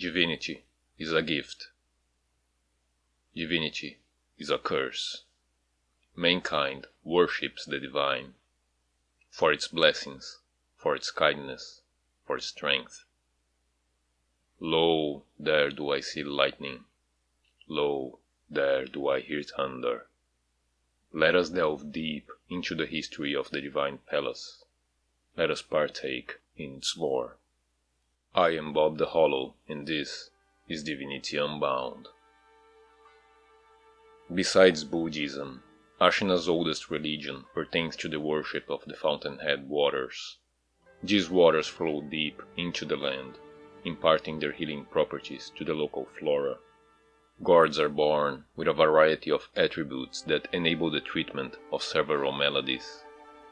Divinity is a gift. Divinity is a curse. Mankind worships the divine for its blessings, for its kindness, for its strength. Lo, there do I see lightning. Lo, there do I hear thunder. Let us delve deep into the history of the divine palace. Let us partake in its lore. I am Bob the Hollow, and this is Divinity Unbound. Besides Buddhism, Ashina's oldest religion pertains to the worship of the fountainhead waters. These waters flow deep into the land, imparting their healing properties to the local flora. Gods are born with a variety of attributes that enable the treatment of several maladies.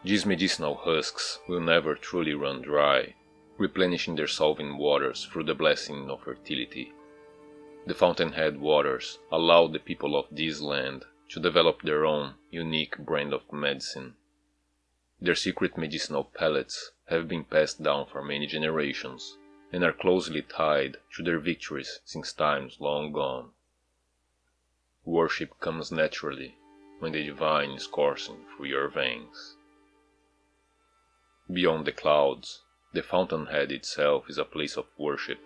These medicinal husks will never truly run dry, replenishing their solving waters through the blessing of fertility. The fountainhead waters allow the people of this land to develop their own unique brand of medicine. Their secret medicinal pellets have been passed down for many generations and are closely tied to their victories since times long gone. Worship comes naturally when the divine is coursing through your veins. Beyond the clouds, the fountainhead itself is a place of worship,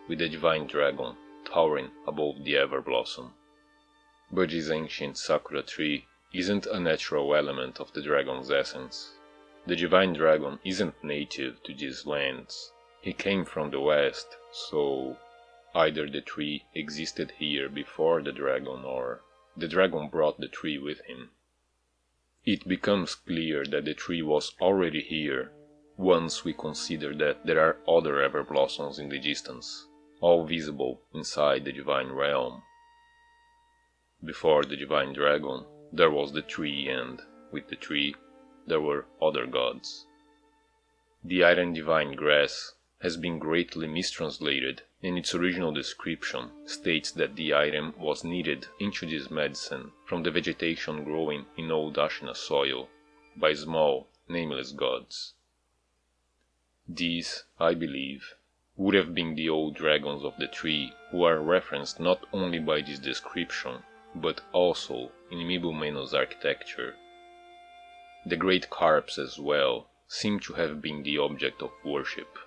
with the divine dragon towering above the Everblossom. But this ancient sakura tree isn't a natural element of the dragon's essence. The divine dragon isn't native to these lands. He came from the west, so either the tree existed here before the dragon or the dragon brought the tree with him. It becomes clear that the tree was already here once we consider that there are other Everblossoms in the distance, all visible inside the divine realm. Before the divine dragon, there was the tree, and with the tree, there were other gods. The item divine grass has been greatly mistranslated, and its original description states that the item was kneaded into this medicine from the vegetation growing in old Ashina soil by small, nameless gods. These, I believe, would have been the old dragons of the tree, who are referenced not only by this description, but also in Mibu Meno's architecture. The great carps as well seem to have been the object of worship,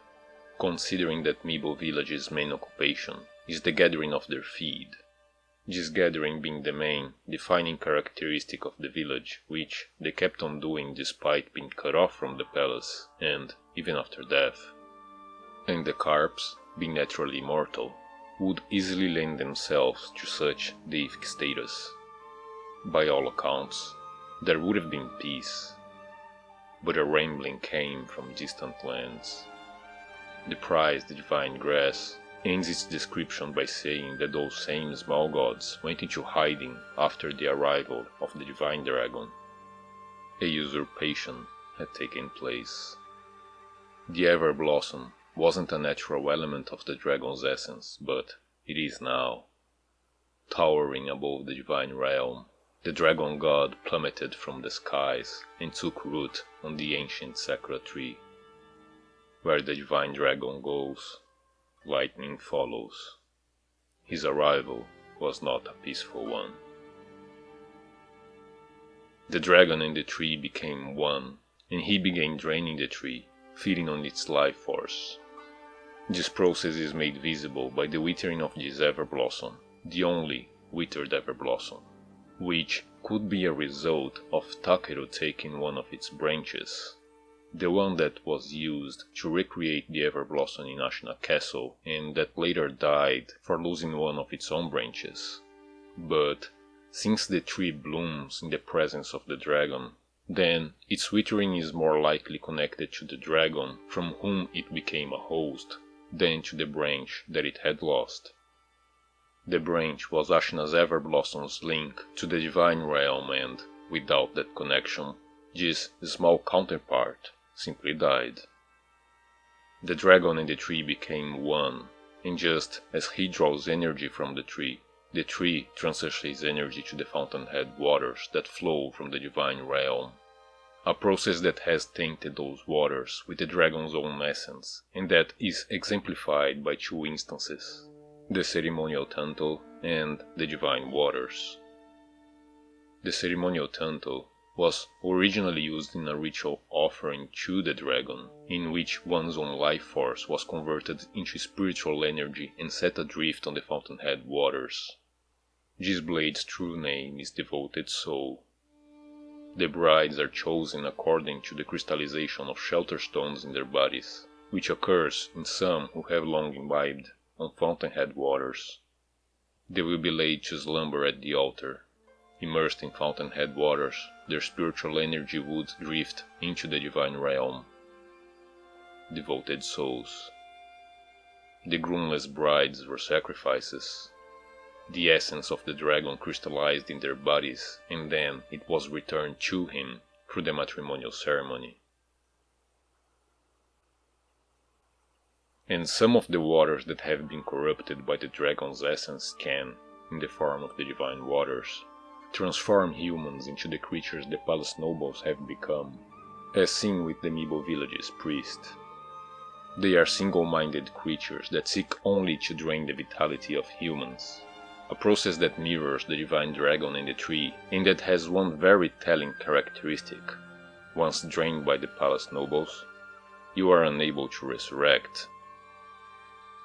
considering that Mibu village's main occupation is the gathering of their feed, this gathering being the main defining characteristic of the village, which they kept on doing despite being cut off from the palace and even after death. And the carps, being naturally immortal, would easily lend themselves to such deific status. By all accounts, there would have been peace, but a rambling came from distant lands. The prized divine grass ends its description by saying that those same small gods went into hiding after the arrival of the divine dragon. A usurpation had taken place. The Everblossom wasn't a natural element of the dragon's essence, but it is now. Towering above the divine realm, the dragon god plummeted from the skies and took root on the ancient sakura tree. Where the divine dragon goes, lightning follows. His arrival was not a peaceful one. The dragon and the tree became one, and he began draining the tree, feeding on its life force. This process is made visible by the withering of this Everblossom, the only withered Everblossom, which could be a result of Takeru taking one of its branches, the one that was used to recreate the Everblossom in Ashina Castle and that later died for losing one of its own branches. But since the tree blooms in the presence of the dragon, then its withering is more likely connected to the dragon from whom it became a host than to the branch that it had lost. The branch was Ashina's Everblossom's link to the divine realm, and without that connection, this small counterpart simply died. The dragon and the tree became one, and just as he draws energy from the tree transfers his energy to the fountainhead waters that flow from the divine realm. A process that has tainted those waters with the dragon's own essence, and that is exemplified by two instances. the ceremonial tantal, and the divine waters. The ceremonial tantal was originally used in a ritual offering to the dragon, in which one's own life force was converted into spiritual energy and set adrift on the fountainhead waters. This blade's true name is Devoted Soul. The brides are chosen according to the crystallization of shelter stones in their bodies, which occurs in some who have long imbibed on fountainhead waters. They will be laid to slumber at the altar. Immersed in fountainhead waters, their spiritual energy would drift into the divine realm. Devoted souls. The groomless brides were sacrifices. The essence of the dragon crystallized in their bodies, and then it was returned to him through the matrimonial ceremony. And some of the waters that have been corrupted by the dragon's essence can, in the form of the divine waters, transform humans into the creatures the palace nobles have become, as seen with the Mibo village's priest. They are single-minded creatures that seek only to drain the vitality of humans, a process that mirrors the divine dragon and the tree, and that has one very telling characteristic. Once drained by the palace nobles, you are unable to resurrect.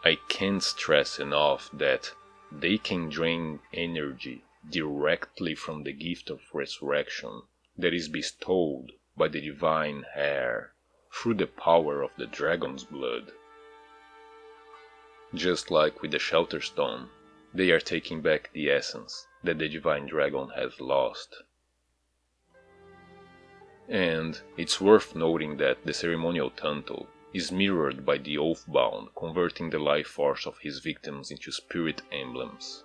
I can't stress enough that they can drain energy directly from the gift of resurrection that is bestowed by the divine heir through the power of the dragon's blood. Just like with the shelter stone, they are taking back the essence that the divine dragon has lost. And it's worth noting that the ceremonial tantal is mirrored by the Oathbound converting the life force of his victims into spirit emblems,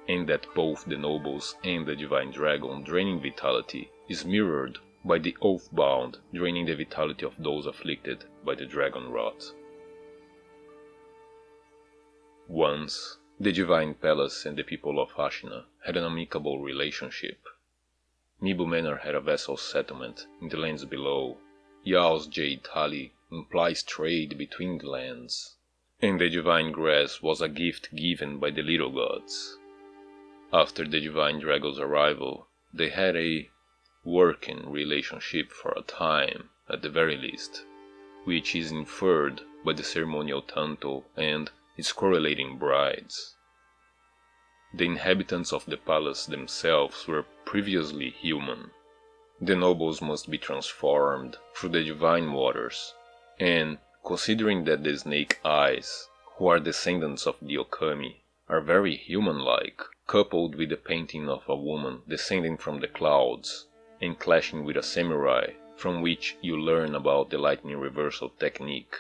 and that both the nobles and the divine dragon draining vitality is mirrored by the Oathbound draining the vitality of those afflicted by the dragon rot. Once, the divine palace and the people of Ashina had an amicable relationship. Mibu Manor had a vassal settlement in the lands below. Yao's jade tali implies trade between the lands, and the divine grass was a gift given by the little gods. After the divine dragon's arrival, they had a working relationship for a time, at the very least, which is inferred by the ceremonial tantal and its correlating brides. The inhabitants of the palace themselves were previously human. The nobles must be transformed through the divine waters, and considering that the snake eyes, who are descendants of the Okami, are very human-like, coupled with the painting of a woman descending from the clouds and clashing with a samurai from which you learn about the lightning reversal technique,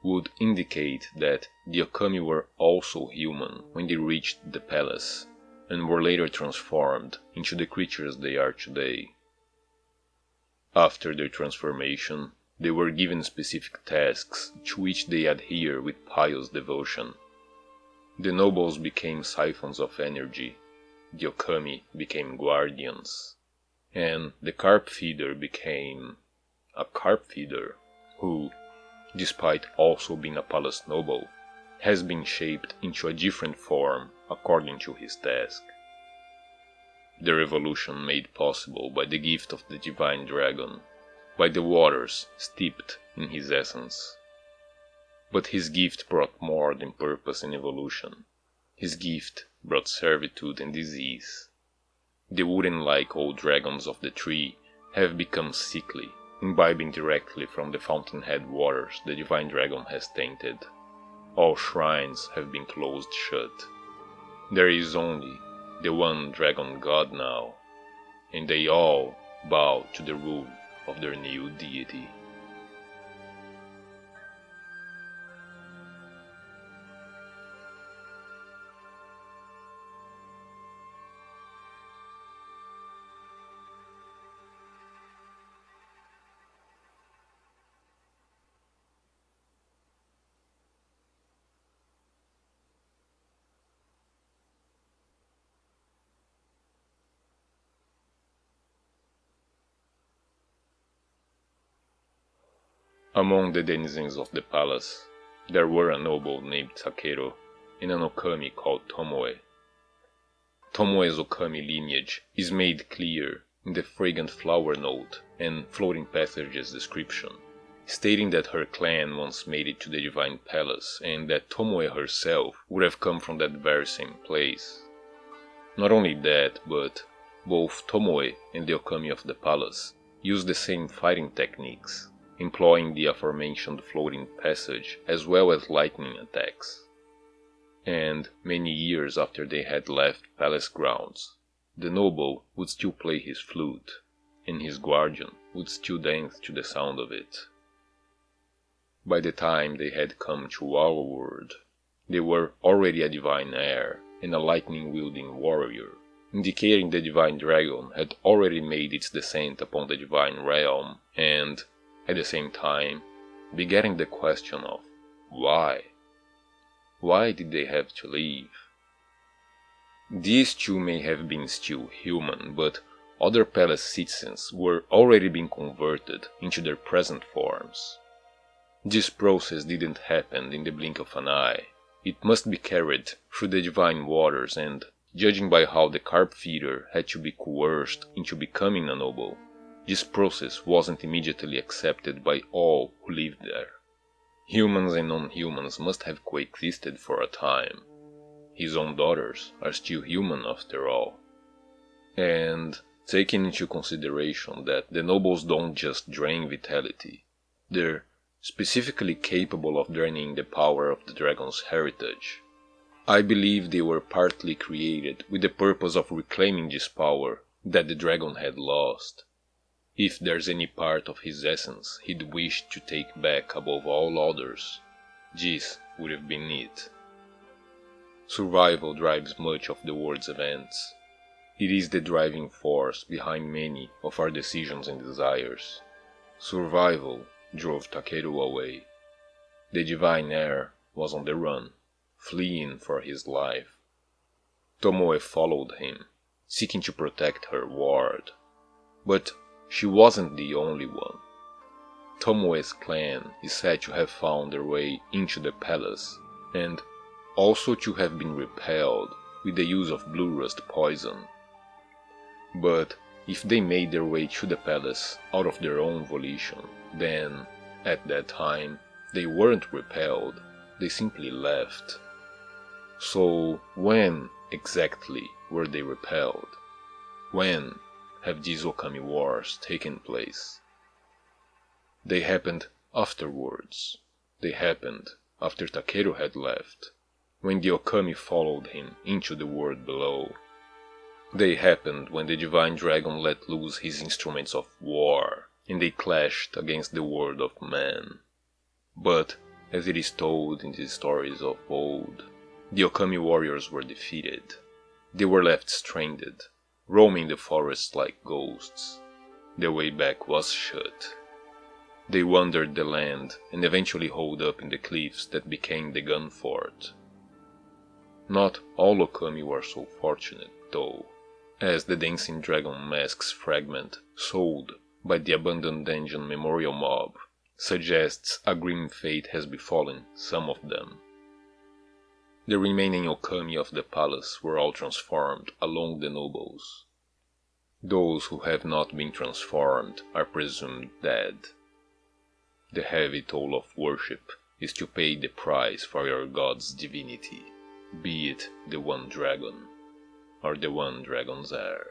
would indicate that the Okami were also human when they reached the palace, and were later transformed into the creatures they are today. After their transformation, they were given specific tasks to which they adhere with pious devotion. The nobles became siphons of energy, the Okami became guardians, and the carp feeder became a carp feeder who, despite also being a palace noble, has been shaped into a different form according to his task. The revolution made possible by the gift of the divine dragon, by the waters steeped in his essence. But his gift brought more than purpose and evolution. His gift brought servitude and disease. The wooden-like old dragons of the tree have become sickly, imbibing directly from the fountainhead waters the divine dragon has tainted. All shrines have been closed shut. There is only the one dragon god now, and they all bow to the rule of their new deity. Among the denizens of the palace, there were a noble named Sekiro, and an Okami called Tomoe. Tomoe's Okami lineage is made clear in the fragrant flower note and floating passages description, stating that her clan once made it to the Divine Palace and that Tomoe herself would have come from that very same place. Not only that, but both Tomoe and the Okami of the palace use the same fighting techniques, employing the aforementioned floating passage as well as lightning attacks. And many years after they had left palace grounds, the noble would still play his flute, and his guardian would still dance to the sound of it. By the time they had come to our world, they were already a divine heir and a lightning-wielding warrior, indicating the divine dragon had already made its descent upon the divine realm and, at the same time, begetting the question of why? Why did they have to leave? These two may have been still human, but other palace citizens were already being converted into their present forms. This process didn't happen in the blink of an eye. It must be carried through the divine waters and, judging by how the carp feeder had to be coerced into becoming a noble, this process wasn't immediately accepted by all who lived there. Humans and non-humans must have coexisted for a time. His own daughters are still human after all. And taking into consideration that the nobles don't just drain vitality, they're specifically capable of draining the power of the dragon's heritage. I believe they were partly created with the purpose of reclaiming this power that the dragon had lost. If there's any part of his essence he'd wished to take back above all others, this would have been it. Survival drives much of the world's events. It is the driving force behind many of our decisions and desires. Survival drove Takeru away. The divine heir was on the run, fleeing for his life. Tomoe followed him, seeking to protect her ward. But she wasn't the only one. Tomoe's clan is said to have found their way into the palace, and also to have been repelled with the use of blue rust poison. But if they made their way to the palace out of their own volition, then, at that time, they weren't repelled, they simply left. So when exactly were they repelled? When have these Okami wars taken place? They happened afterwards. They happened after Takeru had left, when the Okami followed him into the world below. They happened when the divine dragon let loose his instruments of war, and they clashed against the world of man. But, as it is told in the stories of old, the Okami warriors were defeated. They were left stranded, roaming the forests like ghosts. The way back was shut. They wandered the land and eventually holed up in the cliffs that became the gun fort. Not all Okami were so fortunate, though, as the Dancing Dragon Mask's fragment, sold by the abandoned dungeon memorial mob, suggests a grim fate has befallen some of them. The remaining Okami of the palace were all transformed along the nobles. Those who have not been transformed are presumed dead. The heavy toll of worship is to pay the price for your god's divinity, be it the one dragon, or the one dragon's heir.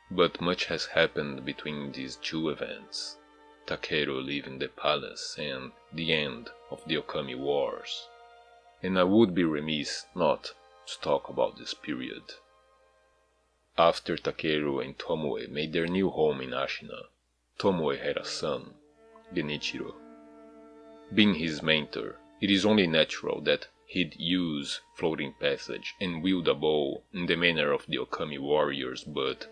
But much has happened between these two events, Takeru leaving the palace and the end of the Okami Wars, and I would be remiss not to talk about this period. After Takeru and Tomoe made their new home in Ashina, Tomoe had a son, Genichiro. Being his mentor, it is only natural that he'd use floating passage and wield a bow in the manner of the Okami warriors, but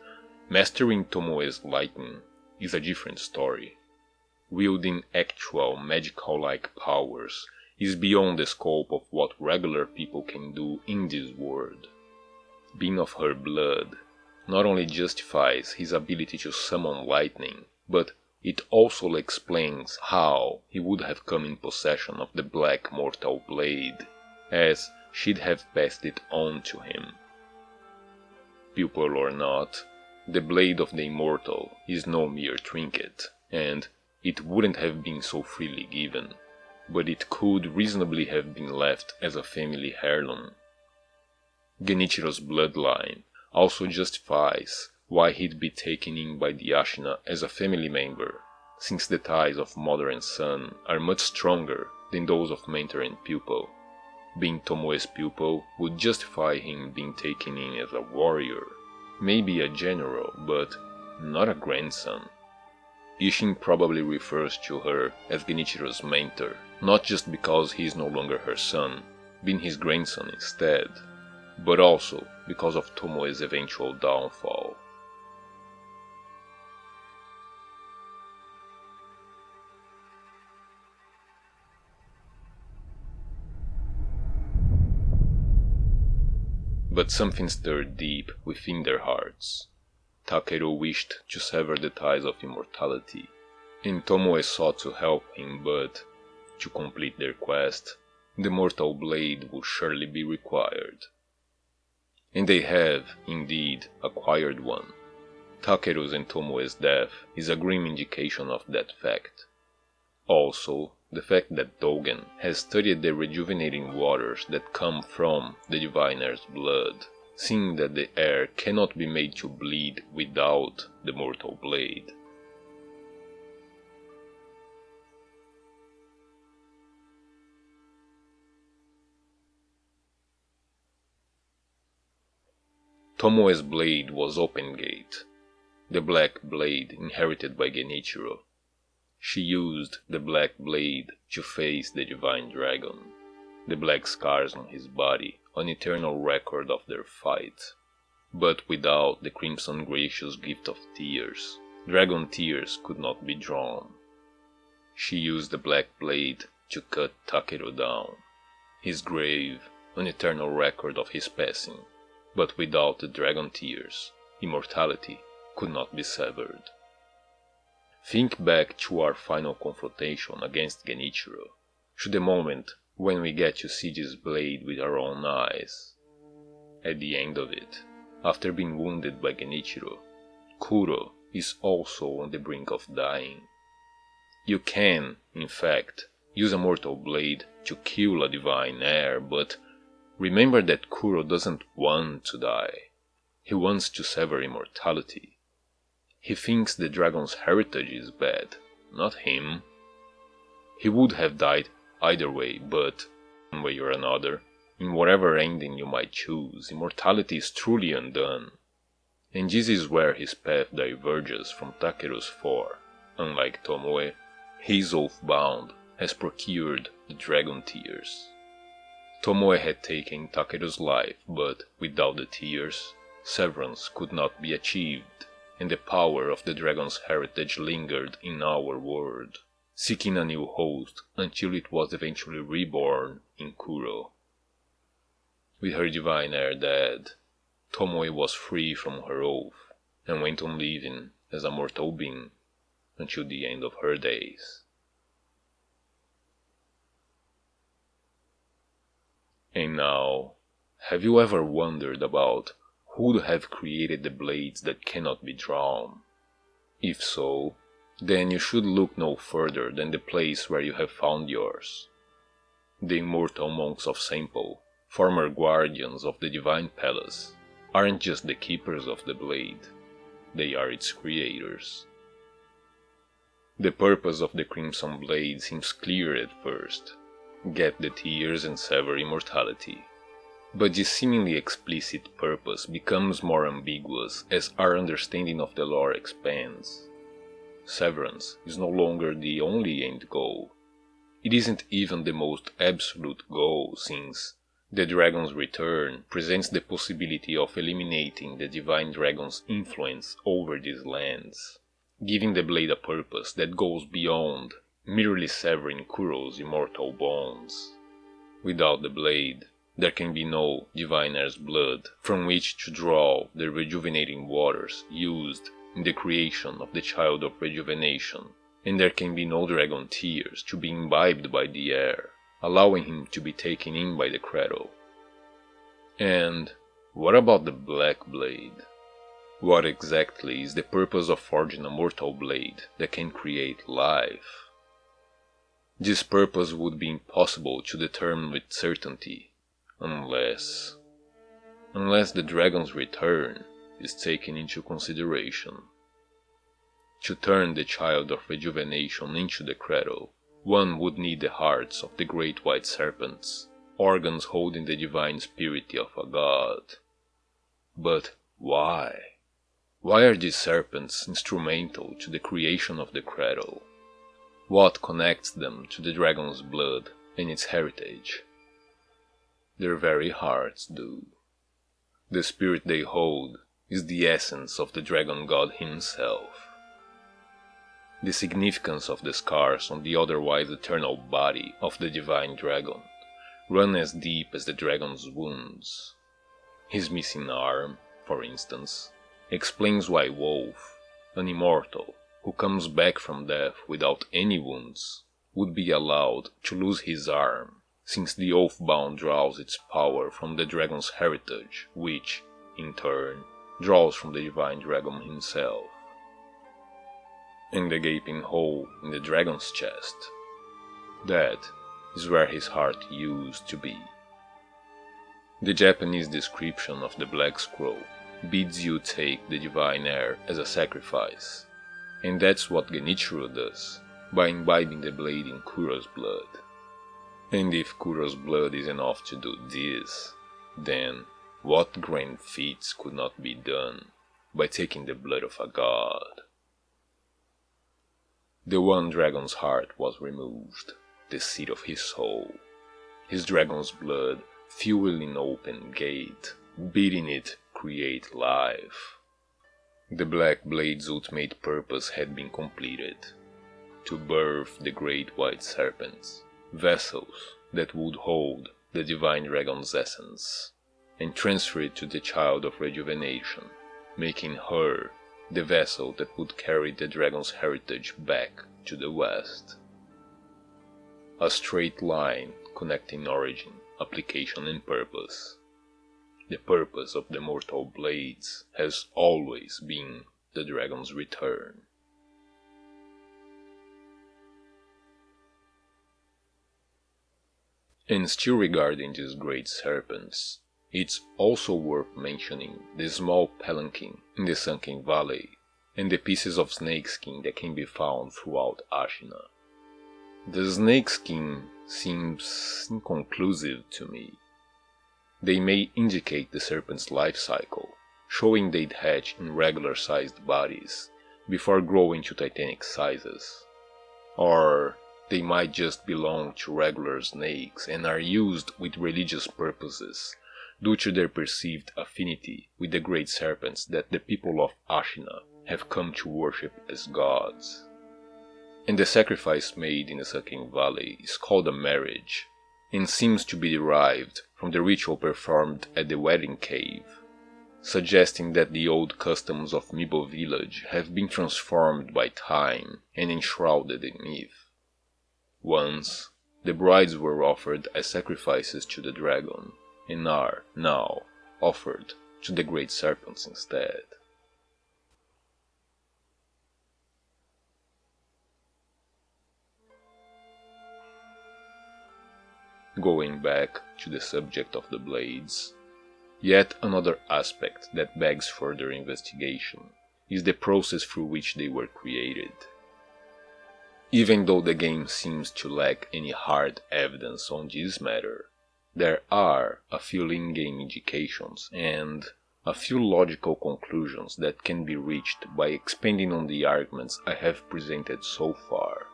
mastering Tomoe's lightning is a different story. Wielding actual magical-like powers is beyond the scope of what regular people can do in this world. Being of her blood not only justifies his ability to summon lightning, but it also explains how he would have come in possession of the Black Mortal Blade, as she'd have passed it on to him. Pupil or not, the Blade of the Immortal is no mere trinket, and it wouldn't have been so freely given, but it could reasonably have been left as a family heirloom. Genichiro's bloodline also justifies why he'd be taken in by the Ashina as a family member, since the ties of mother and son are much stronger than those of mentor and pupil. Being Tomoe's pupil would justify him being taken in as a warrior, maybe a general, but not a grandson. Ishin probably refers to her as Genichiro's mentor, not just because he is no longer her son, being his grandson instead, but also because of Tomoe's eventual downfall. But something stirred deep within their hearts. Takeru wished to sever the ties of immortality, and Tomoe sought to help him, but to complete their quest, the Mortal Blade would surely be required. And they have, indeed, acquired one. Takeru's and Tomoe's death is a grim indication of that fact. Also, the fact that Dogen has studied the rejuvenating waters that come from the Diviner's blood, seeing that the air cannot be made to bleed without the Mortal Blade. Tomoe's blade was Open Gate, the black blade inherited by Genichiro. She used the black blade to face the divine dragon, the black scars on his body, an eternal record of their fight. But without the crimson gracious gift of tears, dragon tears could not be drawn. She used the black blade to cut Takeru down, his grave, an eternal record of his passing. But without the dragon tears, immortality could not be severed. Think back to our final confrontation against Genichiro, to the moment when we get to see this blade with our own eyes. At the end of it, after being wounded by Genichiro, Kuro is also on the brink of dying. You can, in fact, use a mortal blade to kill a divine heir, but remember that Kuro doesn't want to die. He wants to sever immortality. He thinks the dragon's heritage is bad, not him. He would have died either way, but, one way or another, in whatever ending you might choose, immortality is truly undone. And this is where his path diverges from Takeru's, for, unlike Tomoe, his oath-bound has procured the dragon tears. Tomoe had taken Takeru's life, but without the tears, severance could not be achieved, and the power of the dragon's heritage lingered in our world, seeking a new host until it was eventually reborn in Kuro. With her divine heir dead, Tomoe was free from her oath, and went on living as a mortal being until the end of her days. And now, have you ever wondered about who would have created the blades that cannot be drawn? If so, then you should look no further than the place where you have found yours. The immortal monks of Sempo, former guardians of the Divine Palace, aren't just the keepers of the blade, they are its creators. The purpose of the Crimson Blade seems clear at first: get the tears and sever immortality. But this seemingly explicit purpose becomes more ambiguous as our understanding of the lore expands. Severance is no longer the only end goal. It isn't even the most absolute goal, since the dragon's return presents the possibility of eliminating the divine dragon's influence over these lands, giving the blade a purpose that goes beyond merely severing Kuro's immortal bonds. Without the blade, there can be no divine heir's blood from which to draw the rejuvenating waters used in the creation of the child of rejuvenation, and there can be no dragon tears to be imbibed by the air, allowing him to be taken in by the cradle. And what about the Black Blade? What exactly is the purpose of forging a mortal blade that can create life? This purpose would be impossible to determine with certainty, unless the dragon's return is taken into consideration. To turn the child of rejuvenation into the cradle, one would need the hearts of the great white serpents, organs holding the divine spirit of a god. But why? Why are these serpents instrumental to the creation of the cradle? What connects them to the dragon's blood and its heritage? Their very hearts do. The spirit they hold is the essence of the dragon god himself. The significance of the scars on the otherwise eternal body of the divine dragon run as deep as the dragon's wounds. His missing arm, for instance, explains why Wolf, an immortal who comes back from death without any wounds, would be allowed to lose his arm, since the Oathbound draws its power from the dragon's heritage, which, in turn, draws from the divine dragon himself. And the gaping hole in the dragon's chest, that is where his heart used to be. The Japanese description of the Black Scroll bids you take the divine air as a sacrifice, and that's what Genichiro does by imbibing the blade in Kuro's blood. And if Kuro's blood is enough to do this, then what grand feats could not be done by taking the blood of a god? The one dragon's heart was removed, the seat of his soul. His dragon's blood fueling an open gate, bidding it create life. The Black Blade's ultimate purpose had been completed, to birth the great white serpents, vessels that would hold the divine dragon's essence, and transfer it to the child of rejuvenation, making her the vessel that would carry the dragon's heritage back to the west. A straight line connecting origin, application and purpose. The purpose of the mortal blades has always been the dragon's return. And still regarding these great serpents, it's also worth mentioning the small palanquin in the sunken valley and the pieces of snakeskin that can be found throughout Ashina. The snakeskin seems inconclusive to me. They may indicate the serpent's life cycle, showing they'd hatch in regular-sized bodies before growing to titanic sizes. Or they might just belong to regular snakes and are used with religious purposes due to their perceived affinity with the great serpents that the people of Ashina have come to worship as gods. And the sacrifice made in the Sunken Valley is called a marriage, and seems to be derived from the ritual performed at the wedding cave, suggesting that the old customs of Mibo village have been transformed by time and enshrouded in myth. Once, the brides were offered as sacrifices to the dragon, and are now offered to the great serpents instead. Going back to the subject of the blades, yet another aspect that begs further investigation is the process through which they were created. Even though the game seems to lack any hard evidence on this matter, there are a few in-game indications and a few logical conclusions that can be reached by expanding on the arguments I have presented so far.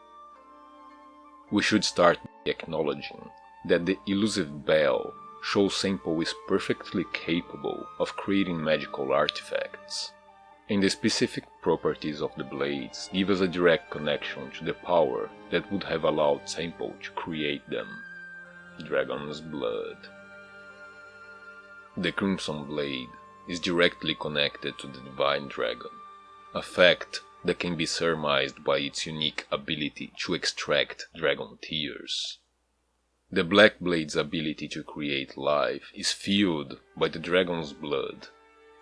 We should start by acknowledging that the elusive bell show sample is perfectly capable of creating magical artifacts, and the specific properties of the blades give us a direct connection to the power that would have allowed sample to create them: dragon's blood. The Crimson Blade is directly connected to the Divine Dragon, a fact that can be surmised by its unique ability to extract dragon tears. The Black Blade's ability to create life is fueled by the dragon's blood,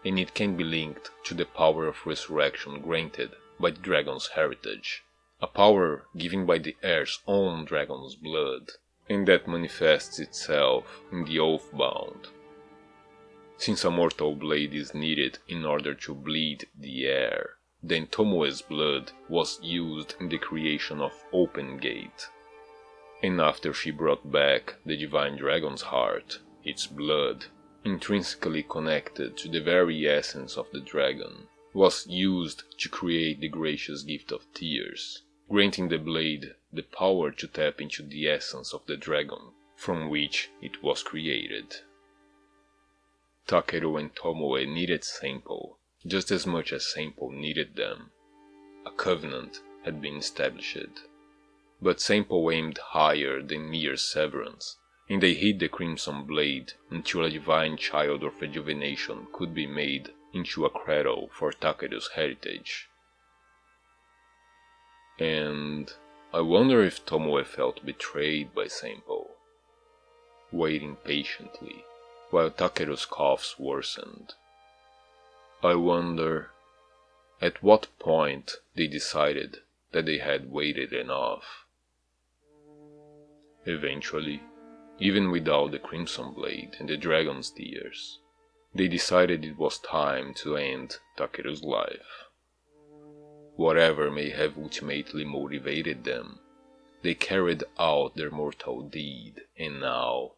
and it can be linked to the power of resurrection granted by the dragon's heritage, a power given by the heir's own dragon's blood, and that manifests itself in the Oathbound. Since a mortal blade is needed in order to bleed the heir, then Tomoe's blood was used in the creation of Open Gate. And after she brought back the Divine Dragon's heart, its blood, intrinsically connected to the very essence of the dragon, was used to create the gracious gift of tears, granting the blade the power to tap into the essence of the dragon from which it was created. Takeru and Tomoe needed Senpou just as much as Senpou needed them. A covenant had been established. But Senpou aimed higher than mere severance, and they hid the Crimson Blade until a divine child of rejuvenation could be made into a cradle for Takeru's heritage. And I wonder if Tomoe felt betrayed by Senpou, waiting patiently while Takeru's coughs worsened. I wonder at what point they decided that they had waited enough. Eventually, even without the Crimson Blade and the Dragon's Tears, they decided it was time to end Takeru's life. Whatever may have ultimately motivated them, they carried out their mortal deed, and now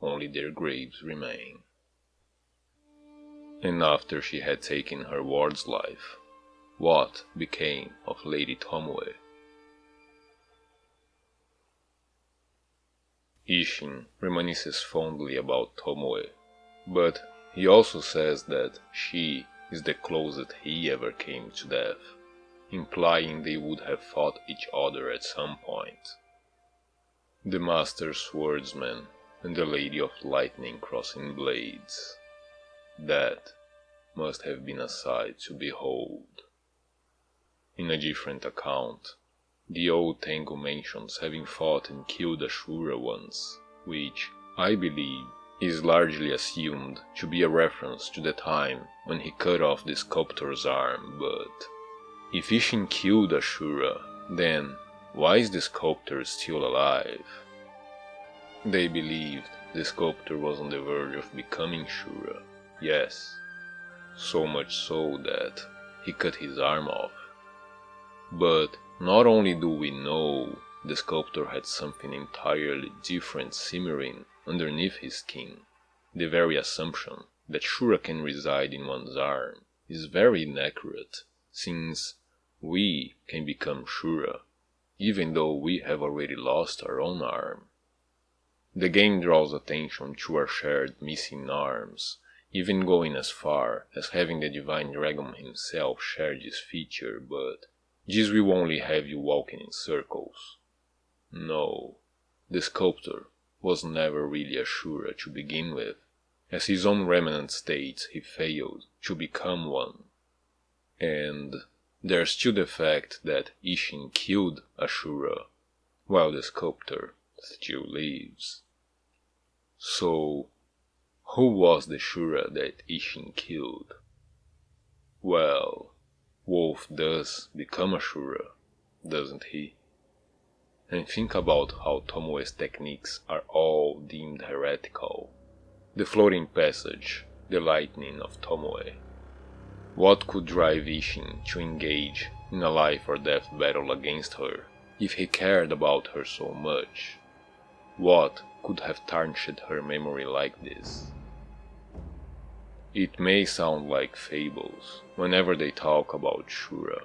only their graves remain. And after she had taken her ward's life, what became of Lady Tomoe? Isshin reminisces fondly about Tomoe, but he also says that she is the closest he ever came to death, implying they would have fought each other at some point. The Master Swordsman and the Lady of Lightning crossing blades. That must have been a sight to behold. In a different account, the old Tengu mentions having fought and killed a Shura once, which, I believe, is largely assumed to be a reference to the time when he cut off the sculptor's arm, but if Isshin killed a Shura, then why is the sculptor still alive? They believed the sculptor was on the verge of becoming Shura, yes, so much so that he cut his arm off. But not only do we know the sculptor had something entirely different simmering underneath his skin, the very assumption that Shura can reside in one's arm is very inaccurate, since we can become Shura, even though we have already lost our own arm. The game draws attention to our shared missing arms, even going as far as having the Divine Dragon himself share this feature, but this will only have you walking in circles. No, the sculptor was never really a Shura to begin with. As his own remnant states, he failed to become one. And there's still the fact that Isshin killed a Shura, while the sculptor still lives. So, who was the Shura that Isshin killed? Well, Wolf does become a Shura, doesn't he? And think about how Tomoe's techniques are all deemed heretical. The floating passage, the lightning of Tomoe. What could drive Isshin to engage in a life or death battle against her, if he cared about her so much? What could have tarnished her memory like this? It may sound like fables whenever they talk about Shura,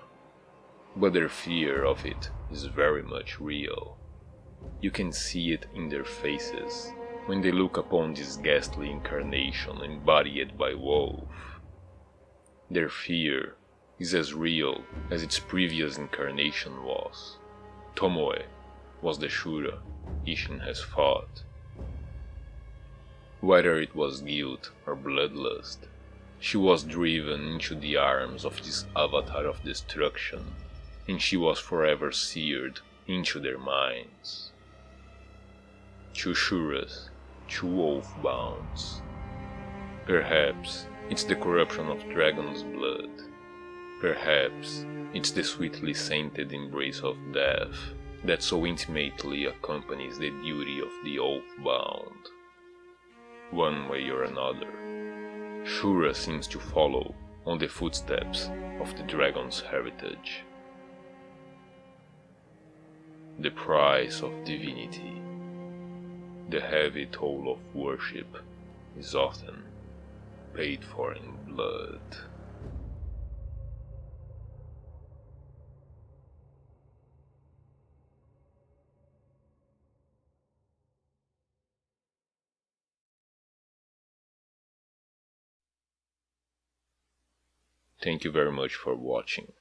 but their fear of it is very much real. You can see it in their faces when they look upon this ghastly incarnation embodied by Wolf. Their fear is as real as its previous incarnation was. Tomoe was the Shura Isshin has fought. Whether it was guilt or bloodlust, She was driven into the arms of this avatar of destruction, and she was forever seared into their minds. Two Shuras, two wolf-bounds. Perhaps it's the corruption of dragon's blood. Perhaps it's the sweetly scented embrace of death that so intimately accompanies the duty of the wolf-bound. One way or another, Shura seems to follow on the footsteps of the dragon's heritage. The price of divinity, the heavy toll of worship, is often paid for in blood. Thank you very much for watching.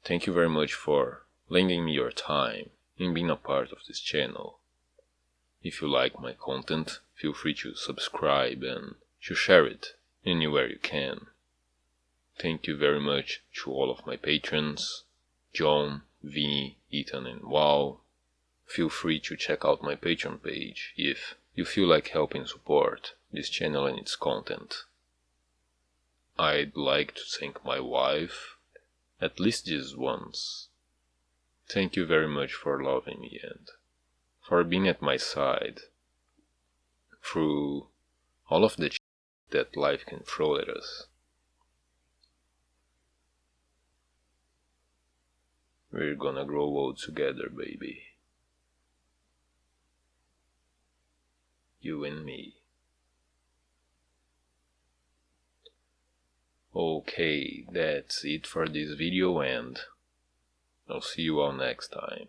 Thank you very much for lending me your time and being a part of this channel. If you like my content, feel free to subscribe and to share it anywhere you can. Thank you very much to all of my patrons, John, Vinny, Ethan and Wow. Feel free to check out my Patreon page if you feel like helping support this channel and its content. I'd like to thank my wife, at least this once. Thank you very much for loving me and for being at my side through all of the shit that life can throw at us. We're gonna grow old together, baby. You and me. Okay, that's it for this video and I'll see you all next time.